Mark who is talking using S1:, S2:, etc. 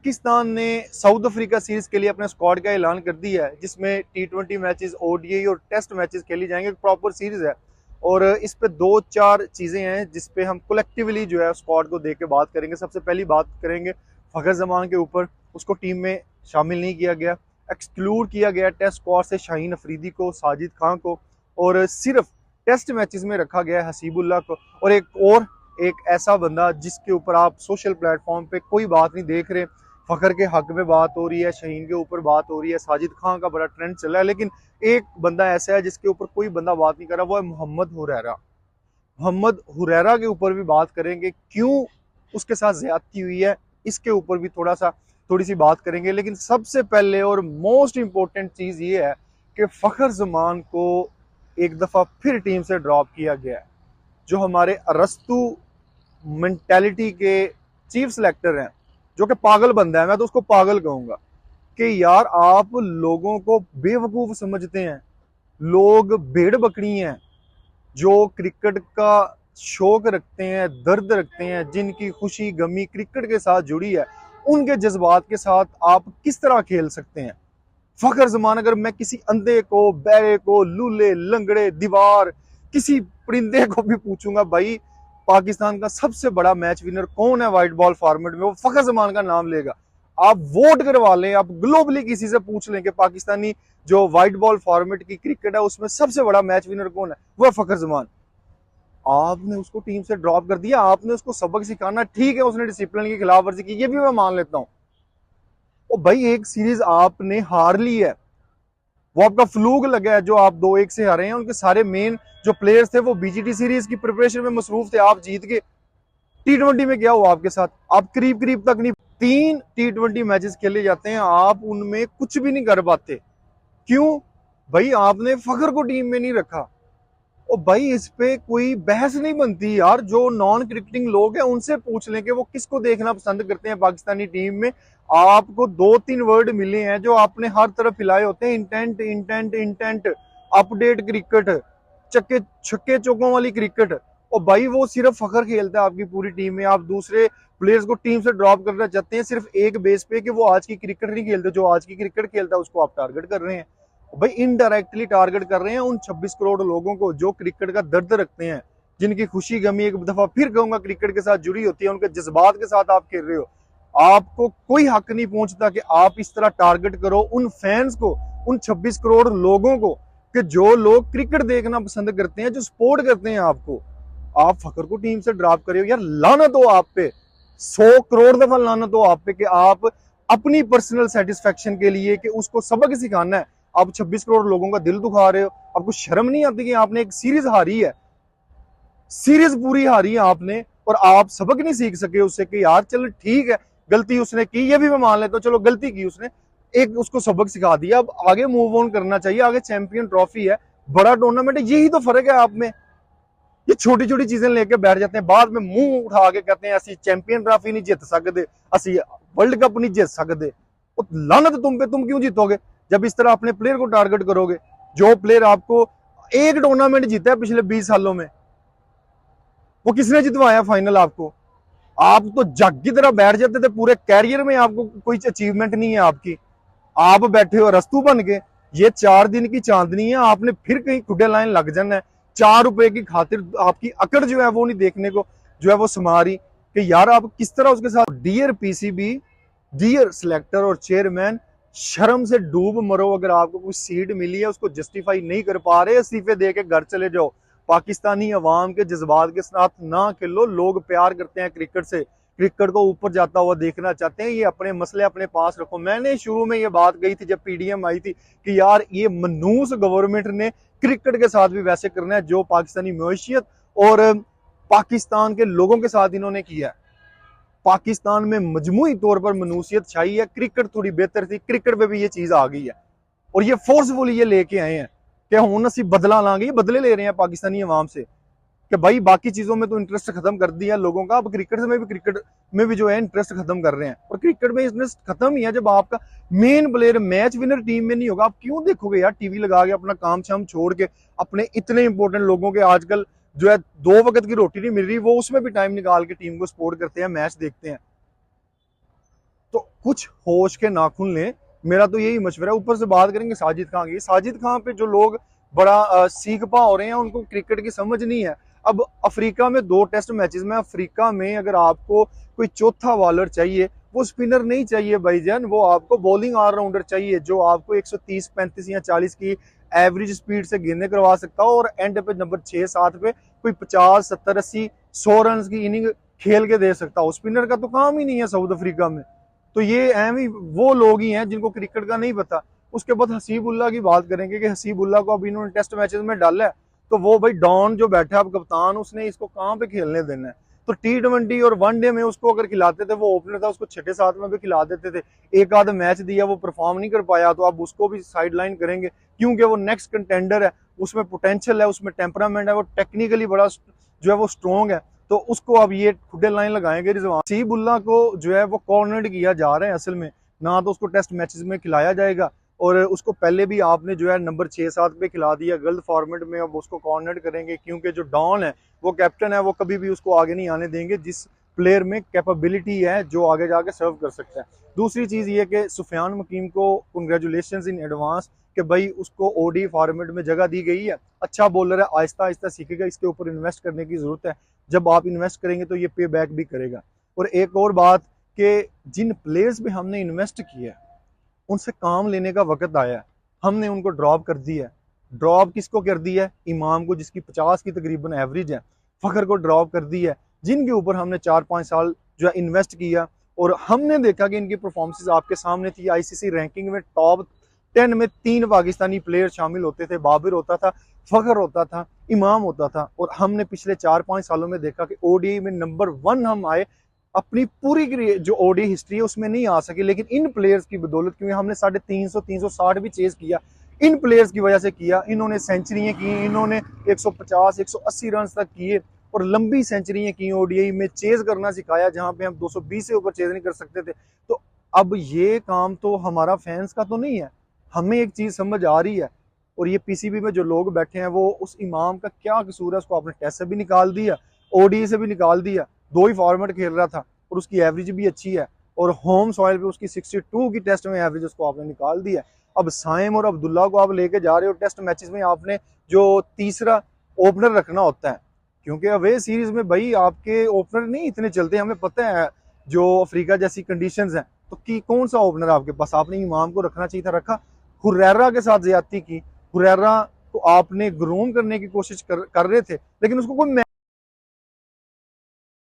S1: पाकिस्तान ने south Africa series के लिए अपने स्क्वाड का ऐलान कर दिया है, जिसमें टी20 मैचेस, ओडीआई और टेस्ट मैचेस खेली जाएंगे। प्रॉपर सीरीज है और इस पे दो चार चीजें हैं जिस पे हम कलेक्टिवली जो है स्क्वाड को देख के बात करेंगे। सबसे पहली बात करेंगे फखर जमान के ऊपर। उसको टीम में शामिल नहीं किया गया, एक्सक्लूड किया गया टेस्ट स्क्वाड से शाहीन अफरीदी को, साजिद खान को, और सिर्फ टेस्ट मैचेस में रखा गया हसीबुल्लाह को। और एक ऐसा बंदा जिसके ऊपर आप सोशल प्लेटफॉर्म पे कोई बात नहीं देख रहे, फखर के हक में बात हो रही है, शाहीन के ऊपर बात हो रही है, साजिद खान का बड़ा ट्रेंड चल रहा है, लेकिन एक बंदा ऐसा है जिसके ऊपर कोई बंदा बात नहीं कर रहा, वो है मोहम्मद हुरैरा। मोहम्मद हुरैरा के ऊपर भी बात करेंगे, क्यों उसके साथ ज्यादती हुई है, इसके ऊपर भी थोड़ी सी बात करेंगे। लेकिन सबसे पहले और मोस्ट इंपॉर्टेंट चीज ये है कि फखर जमान को एक दफा फिर टीम से ड्रॉप किया गया है। जो हमारे अरस्तु मेंटालिटी के चीफ सिलेक्टर हैं, जो कि पागल बंदा है, मैं तो उसको पागल कहूंगा कि यार आप लोगों को बेवकूफ समझते हैं। लोग भेड़ बकरी हैं जो क्रिकेट का शौक रखते हैं, दर्द रखते हैं, जिनकी खुशी गमी क्रिकेट के साथ जुड़ी है, उनके जज्बात के साथ आप किस तरह खेल सकते हैं। फखर जमान, अगर मैं किसी अंधे को, बैरे को, लूले, लंगड़े, दीवार, किसी परिंदे को भी पूछूंगा भाई पाकिस्तान का सबसे बड़ा मैच विनर कौन है व्हाइट बॉल फॉर्मेट में, वो फखर जमान का नाम लेगा। आप वोट करवा लें, आप ग्लोबली किसी से पूछ लें कि पाकिस्तानी जो व्हाइट बॉल फॉर्मेट की क्रिकेट है उसमें सबसे बड़ा मैच विनर कौन है, वो है फखर जमान। आपने उसको टीम से ड्रॉप कर दिया, आपने उसको सबक सिखाना, ठीक है उसने डिसिप्लिन की खिलाफ वर्जी की, ये भी मैं मान लेता हूं। ओ भाई, एक सीरीज आपने हार ली है, वो आपका फ्लूक लगा है जो आप 2-1 से हारे हैं। उनके सारे मेन जो प्लेयर्स थे वो बीजीटी सीरीज की प्रिपरेशन में मसरूफ थे, आप जीत गए। टी20 में क्या हुआ आपके साथ, आप करीब करीब तक नहीं, 3 टी20 मैचेस खेले जाते हैं, आप उनमें कुछ भी नहीं कर पाते। क्यों भाई, आपने फखर को टीम में नहीं रखा। और भाई इस पे कोई बहस नहीं बनती यार। जो नॉन क्रिकेटिंग लोग हैं उनसे पूछ लें कि वो किसको देखना पसंद करते हैं पाकिस्तानी टीम में। आपको 2-3 वर्ड मिले हैं जो आपने हर तरफ फैलाए होते हैं, intent intent intent, update cricket, चक्के छक्के चौकों वाली क्रिकेट। और भाई वो सिर्फ फखर खेलता है आपकी पूरी टीम में, आप दूसरे प्लेयर्स को टीम से ड्रॉप करना चाहते हैं सिर्फ एक बेस पे कि वो आज की क्रिकेट नहीं खेलते। जो आज की क्रिकेट खेलता है उसको आप टारगेट कर रहे हैं भाई, इनडायरेक्टली टारगेट कर रहे हैं उन 26 करोड़ लोगों को जो क्रिकेट का दर्द रखते हैं, जिनकी खुशी गमी, एक दफा फिर कहूंगा, क्रिकेट के साथ जुड़ी होती है, उनके जज्बात के साथ आप खेल रहे हो। आपको कोई हक नहीं पहुंचता कि आप इस तरह टारगेट करो उन फैंस को, उन 26 करोड़ लोगों को, कि जो लोग क्रिकेट देखना पसंद करते हैं, जो सपोर्ट करते हैं आपको। आप फखर को टीम से ड्रॉप करे हो यार, लानत हो आप पे, 100 करोड़ दफा लानत हो आप पे कि आप अपनी पर्सनल सेटिस्फेक्शन के लिए कि उसको सबक सिखाना है, आप 26 करोड़ लोगों का दिल दुखा रहे हो। आपको शर्म नहीं आती कि आपने एक सीरीज हारी है, सीरीज पूरी हारी है आपने, और आप सबक नहीं सीख सके उससे कि यार चलो ठीक है गलती उसने की, ये भी मैं मान लेता हूँ, चलो गलती की उसने, एक उसको सबक सिखा दिया, अब आगे मूव ऑन करना चाहिए। आगे चैंपियन ट्रॉफी है, बड़ा टूर्नामेंट है, यही तो फर्क है आप में। ये छोटी छोटी चीजें लेके बैठ जाते हैं, बाद में मुंह उठा के कहते हैं असि चैंपियन ट्रॉफी नहीं जीत सकते, असि वर्ल्ड कप नहीं जीत सकते। लानत तुम पे, तुम क्यों जीतोगे जब इस तरह अपने प्लेयर को टारगेट करोगे। जो प्लेयर आपको एक टूर्नामेंट जीता है पिछले 20 सालों में, वो किसने जितवाया फाइनल आपको। आप तो जग की तरह बैठ जाते थे, पूरे कैरियर में आपको कोई अचीवमेंट नहीं है आपकी, आप बैठे हो रस्तू बन के। ये 4 दिन की चांदनी है, आपने फिर कहीं खुडे लाइन लग जाना है। 4 रुपए की खातिर आपकी अकड़ जो है वो नहीं देखने को जो है वो समारी कि यार आप किस तरह उसके साथ। डियर पीसीबी, डियर सिलेक्टर और चेयरमैन, शर्म से डूब मरो। अगर आपको कोई सीट मिली है उसको जस्टिफाई नहीं कर पा रहे, इस्तीफे दे के घर चले जाओ। पाकिस्तानी अवाम के जज्बात के साथ ना खेलो। लोग प्यार करते हैं क्रिकेट से, क्रिकेट को ऊपर जाता हुआ देखना चाहते हैं। ये अपने मसले अपने पास रखो। मैंने शुरू में ये बात कही थी जब पीडीएम आई थी कि यार ये मनूस गवर्नमेंट ने क्रिकेट के साथ भी वैसे करना है जो पाकिस्तानी मैशियत और पाकिस्तान के लोगों के साथ इन्होंने किया है। पाकिस्तान में मजमूई तौर पर मनुसियत छाई है, क्रिकेट थोड़ी बेहतर थी, क्रिकेट पे भी ये चीज आ गई है और ये फोर्सफुली ये लेके आए हैं कि हुन असी बदला लांगे। ये बदले ले रहे हैं पाकिस्तानी अवाम से कि भाई बाकी चीजों में तो इंटरेस्ट खत्म कर दिया लोगों का, अब क्रिकेट में भी जो है इंटरेस्ट खत्म कर रहे हैं। और क्रिकेट में इंटरेस्ट खत्म ही है जब आपका main player match winner team में नहीं होगा। आप क्यों देखोगे यार टीवी लगा के अपना काम शाम छोड़ के, अपने इतने इंपॉर्टेंट लोगों के आजकल जो है 2 वक्त की रोटी नहीं मिल रही, वो उसमें भी टाइम निकाल के टीम को सपोर्ट करते हैं, मैच देखते हैं। तो कुछ होश के नाखून लें, मेरा तो यही मशवरा है। ऊपर से बात करेंगे साजिद खान की, साजिद खान पे जो लोग बड़ा सीख पा हो रहे हैं, उनको क्रिकेट की समझ नहीं है। अब अफ्रीका में 2 टेस्ट मैचेस में, अफ्रीका में अगर आपको कोई चौथा बॉलर चाहिए, वो स्पिनर नहीं चाहिए भाईजान, वो आपको बॉलिंग ऑलराउंडर चाहिए जो आपको 130 35 या 40 की एवरेज स्पीड से गेंदें करवा सकता हो, और एंड पे नंबर 6 7 पे कोई 50 70 80 100 रन की इनिंग खेल के दे सकता हो। स्पिनर का तो काम ही नहीं है साउथ अफ्रीका में। तो ये अहम ही वो लोग ही हैं जिनको क्रिकेट का नहीं पता। उसके बाद हसीबुल्ला की बात करेंगे कि हसीबुल्ला को अभी इन्होंने टेस्ट मैचेस में डाला है, तो वो भाई डॉन जो बैठा है अब कप्तान, उसने इसको कहाँ पे खेलने देना है। तो T20 और वनडे में उसको अगर खिलाते थे, वो ओपनर था, उसको 6 7 में भी खिला देते थे। एक आध मैच दिया, वो परफॉर्म नहीं कर पाया, तो अब उसको भी साइड लाइन करेंगे, क्योंकि वो नेक्स्ट कंटेंडर है, उसमें पोटेंशियल है, उसमें टेम्परामेंट है, वो टेक्निकली बड़ा जो है वो स्ट्रॉन्ग है। तो उसको अब ये खुदे लाइन लगाएंगे रिजवान। हसीबुल्ला को जो है वो कॉर्नर्ड किया जा रहा है असल में, ना तो उसको टेस्ट मैचेस में खिलाया जाएगा, और उसको पहले भी आपने जो है नंबर 6 7 पे खिला दिया गलत फॉर्मेट में। अब उसको कॉर्नर्ड करेंगे, क्योंकि जो डॉन है वो कैप्टन है, वो कभी भी उसको आगे नहीं आने देंगे जिस प्लेयर में कैपेबिलिटी है जो आगे जाके सर्व कर सकता है। दूसरी चीज ये कि सुफियान मकीम को कंग्रेचुलेशंस इन एडवांस कि भाई उसको ओडी फॉर्मेट में जगह दी गई है। अच्छा बॉलर है, आहिस्ता आहिस्ता सीखेगा, इसके ऊपर इन्वेस्ट करने की जरूरत है। जब आप इन्वेस्ट करेंगे तो ये पे बैक भी करेगा। और एक और बात कि जिन प्लेयर्स पे हमने इन्वेस्ट किया है उनसे काम लेने का वक्त आया है। हमने उनको ड्रॉप कर दिया है। ड्रॉप किसको कर दिया है? इमाम को, जिसकी 50 की तकरीबन एवरेज है। फखर को ड्रॉप कर दिया है, जिनके ऊपर हमने 4 5 साल जो है इन्वेस्ट किया, और हमने देखा कि इनकी परफॉर्मेंसेस आपके सामने थी। आईसीसी रैंकिंग में टॉप 10 में 3 पाकिस्तानी प्लेयर शामिल होते थे। बाबिर होता था, फखर होता था, इमाम होता था। और हमने पिछले 4 5 सालों में देखा कि ओडीआई में नंबर 1 हम आए। अपनी पूरी जो ओडी हिस्ट्री है उसमें नहीं आ सके, लेकिन इन प्लेयर्स की बदौलत, क्योंकि हमने 350 360 भी चेज किया, इन प्लेयर्स की वजह से किया। इन्होंने सेंचुरियां की, इन्होंने 150 180 रन तक किए, और लंबी सेंचुरियां की ओडीआई में, चेज करना सिखाया जहां पे हम 220 से ऊपर चेज नहीं कर सकते थे। तो अब ये काम तो हमारा फैंस का तो नहीं है। हमें एक चीज समझ आ रही है, और ये पीसीबी में जो लोग बैठे हैं, वो उस इमाम का क्या कसूर है? उसको आपने टेस्ट से भी निकाल दिया, ओडीआई से भी निकाल दिया, 2 ही फॉर्मेट खेल रहा था, और उसकी एवरेज भी अच्छी है, और होम सॉइल पे उसकी 62 की टेस्ट में एवरेज उसको आपने निकाल दिया। अब साइम और अब्दुल्ला को आप लेके जा रहे हो टेस्ट मैचेस में, आपने जो तीसरा ओपनर रखना होता है, क्योंकि अवे सीरीज में भाई आपके ओपनर नहीं इतने चलते, हमें पता है जो अफ्रीका जैसी कंडीशंस हैं। तो की कौन सा ओपनर आपके पास? आपने इमाम को रखना चाहिए था, रखा। हुरैरा के साथ ज्यादती की, हुरैरा को आपने ग्रूम करने की कोशिश कर रहे थे, लेकिन उसको कोई